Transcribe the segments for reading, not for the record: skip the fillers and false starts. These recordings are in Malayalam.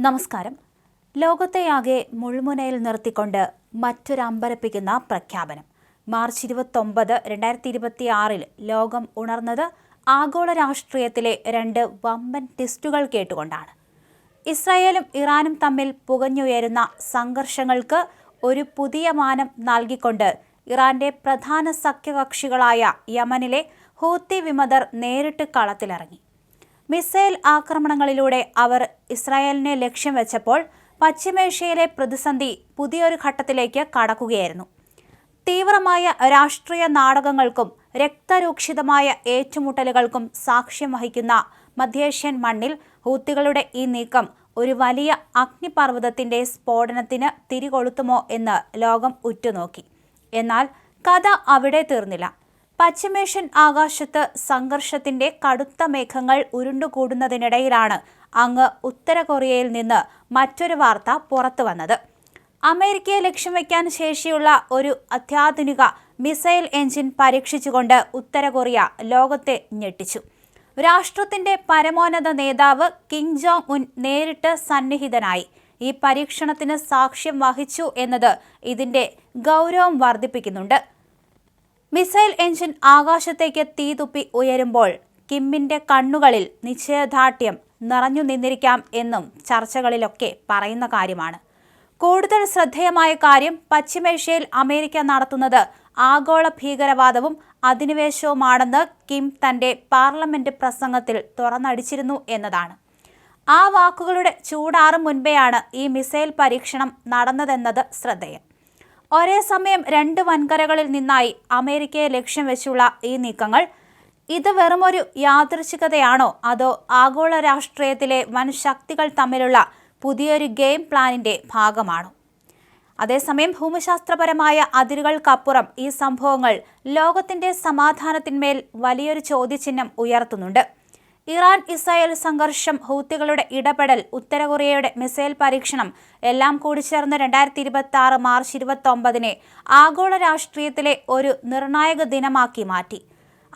നമസ്കാരം. ലോകത്തെയാകെ മുൾമുനയിൽ നിർത്തിക്കൊണ്ട് മറ്റൊരമ്പരപ്പിക്കുന്ന പ്രഖ്യാപനം. മാർച്ച് 29, 2026 ലോകം ഉണർന്നത് ആഗോള രാഷ്ട്രീയത്തിലെ രണ്ട് വമ്പൻ ട്വിസ്റ്റുകൾ കേട്ടുകൊണ്ടാണ്. ഇസ്രായേലും ഇറാനും തമ്മിൽ പുകഞ്ഞുയരുന്ന സംഘർഷങ്ങൾക്ക് ഒരു പുതിയ മാനം നൽകിക്കൊണ്ട് ഇറാന്റെ പ്രധാന സഖ്യകക്ഷികളായ യമനിലെ ഹൂത്തി വിമതർ നേരിട്ട് കളത്തിലിറങ്ങി. മിസൈൽ ആക്രമണങ്ങളിലൂടെ അവർ ഇസ്രായേലിനെ ലക്ഷ്യം വെച്ചപ്പോൾ പശ്ചിമേഷ്യയിലെ പ്രതിസന്ധി പുതിയൊരു ഘട്ടത്തിലേക്ക് കടക്കുകയായിരുന്നു. തീവ്രമായ രാഷ്ട്രീയ നാടകങ്ങൾക്കും രക്തരൂക്ഷിതമായ ഏറ്റുമുട്ടലുകൾക്കും സാക്ഷ്യം വഹിക്കുന്ന മധ്യേഷ്യൻ മണ്ണിൽ ഹൂത്തികളുടെ ഈ നീക്കം ഒരു വലിയ അഗ്നിപർവ്വതത്തിന്റെ സ്ഫോടനത്തിന് തിരികൊളുത്തുമോ എന്ന് ലോകം ഉറ്റുനോക്കി. എന്നാൽ കഥ അവിടെ തീർന്നില്ല. പശ്ചിമേഷ്യൻ ആകാശത്ത് സംഘർഷത്തിന്റെ കടുത്ത മേഘങ്ങൾ ഉരുണ്ടുകൂടുന്നതിനിടയിലാണ് അങ്ങ് ഉത്തര കൊറിയയിൽ നിന്ന് മറ്റൊരു വാർത്ത പുറത്തു വന്നത്. അമേരിക്കയെ ലക്ഷ്യം വയ്ക്കാൻ ശേഷിയുള്ള ഒരു അത്യാധുനിക മിസൈൽ എഞ്ചിൻ പരീക്ഷിച്ചുകൊണ്ട് ഉത്തര കൊറിയ ലോകത്തെ ഞെട്ടിച്ചു. രാഷ്ട്രത്തിന്റെ പരമോന്നത നേതാവ് കിം ജോങ് ഉൻ നേരിട്ട് സന്നിഹിതനായി ഈ പരീക്ഷണത്തിന് സാക്ഷ്യം വഹിച്ചു എന്നത് ഇതിന്റെ ഗൗരവം വർദ്ധിപ്പിക്കുന്നുണ്ട്. മിസൈൽ എഞ്ചിൻ ആകാശത്തേക്ക് തീതുപ്പി ഉയരുമ്പോൾ കിമ്മിന്റെ കണ്ണുകളിൽ നിശ്ചയദാർഢ്യം നിറഞ്ഞു നിന്നിരിക്കാം എന്നും ചർച്ചകളിലൊക്കെ പറയുന്ന കാര്യമാണ്. കൂടുതൽ ശ്രദ്ധേയമായ കാര്യം പശ്ചിമേഷ്യയിൽ അമേരിക്ക നടത്തുന്നത് ആഗോള ഭീകരവാദവും അധിനിവേശവുമാണെന്ന് കിം തന്റെ പാർലമെന്റ് പ്രസംഗത്തിൽ തുറന്നടിച്ചിരുന്നു എന്നതാണ്. ആ വാക്കുകളുടെ ചൂടാറും മുൻപെയാണ് ഈ മിസൈൽ പരീക്ഷണം നടന്നതെന്നത് ശ്രദ്ധേയം. ഒരേ സമയം രണ്ട് വൻകരകളിൽ നിന്നായി അമേരിക്കയെ ലക്ഷ്യം വെച്ചുള്ള ഈ നീക്കങ്ങൾ ഇത് വെറുമൊരു യാദൃച്ഛികതയാണോ അതോ ആഗോള രാഷ്ട്രീയത്തിലെ വൻ ശക്തികൾ തമ്മിലുള്ള പുതിയൊരു ഗെയിം പ്ലാനിന്റെ ഭാഗമാണോ? അതേസമയം ഭൂമിശാസ്ത്രപരമായ അതിരുകൾക്കപ്പുറം ഈ സംഭവങ്ങൾ ലോകത്തിന്റെ സമാധാനത്തിന്മേൽ വലിയൊരു ചോദ്യചിഹ്നം ഉയർത്തുന്നുണ്ട്. ഇറാൻ ഇസ്രായേൽ സംഘർഷം, ഹൂത്തികളുടെ ഇടപെടൽ, ഉത്തര കൊറിയയുടെ മിസൈൽ പരീക്ഷണം എല്ലാം കൂടി ചേർന്ന് 2026 മാർച്ച് 29 ആഗോള രാഷ്ട്രീയത്തിലെ ഒരു നിർണായക ദിനമാക്കി മാറ്റി.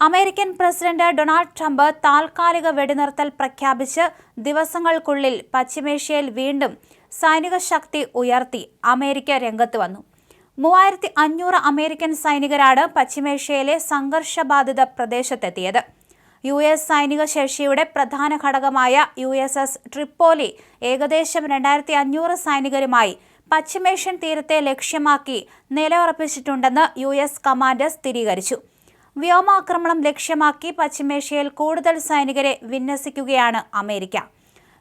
അമേരിക്കൻ പ്രസിഡന്റ് ഡൊണാൾഡ് ട്രംപ് താൽക്കാലിക വെടിനിർത്തൽ പ്രഖ്യാപിച്ച് ദിവസങ്ങൾക്കുള്ളിൽ പശ്ചിമേഷ്യയിൽ വീണ്ടും സൈനിക ശക്തി ഉയർത്തി അമേരിക്ക രംഗത്ത് വന്നു. 3500 അമേരിക്കൻ സൈനികരാണ് പശ്ചിമേഷ്യയിലെ സംഘർഷബാധിത പ്രദേശത്തെത്തിയത്. US സൈനിക ശേഷിയുടെ പ്രധാന ഘടകമായ USS ട്രിപ്പോലി ഏകദേശം 2500 സൈനികരുമായി പശ്ചിമേഷ്യൻ തീരത്തെ ലക്ഷ്യമാക്കി നിലയുറപ്പിച്ചിട്ടുണ്ടെന്ന് US കമാൻഡർ സ്ഥിരീകരിച്ചു. വ്യോമാക്രമണം ലക്ഷ്യമാക്കി പശ്ചിമേഷ്യയിൽ കൂടുതൽ സൈനികരെ വിന്യസിക്കുകയാണ് അമേരിക്ക.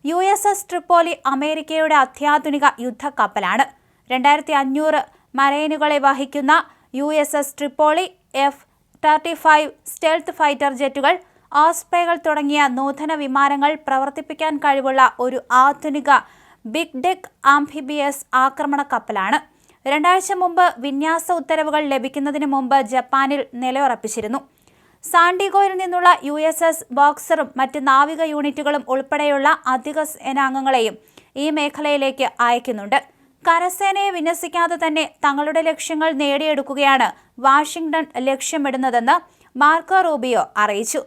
USS ട്രിപ്പോലി അമേരിക്കയുടെ അത്യാധുനിക യുദ്ധക്കപ്പലാണ്. 2500 മറൈനുകളെ വഹിക്കുന്ന USS Tripoli F-35 stealth fighter ജെറ്റുകൾ, ഓസ്പ്രേകൾ തുടങ്ങിയ നൂതന വിമാനങ്ങൾ പ്രവർത്തിപ്പിക്കാൻ കഴിവുള്ള ഒരു ആധുനിക ബിഗ് ഡെക്ക് ആംഫിബിയസ് ആക്രമണ കപ്പലാണ്. 2 ആഴ്ച മുമ്പ് വിന്യാസ ഉത്തരവുകൾ ലഭിക്കുന്നതിന് മുമ്പ് ജപ്പാനിൽ നിലയുറപ്പിച്ചിരുന്നു. സാൻഡിഗോയിൽ നിന്നുള്ള USS ബോക്സറും മറ്റ് നാവിക യൂണിറ്റുകളും ഉൾപ്പെടെയുള്ള അധിക സേനാംഗങ്ങളെയും ഈ മേഖലയിലേക്ക് അയക്കുന്നുണ്ട്. കരസേനയെ വിന്യസിക്കാതെ തന്നെ തങ്ങളുടെ ലക്ഷ്യങ്ങൾ നേടിയെടുക്കുകയാണ് വാഷിംഗ്ടൺ ലക്ഷ്യമിടുന്നതെന്ന് മാർക്കോ റൂബിയോ അറിയിച്ചു.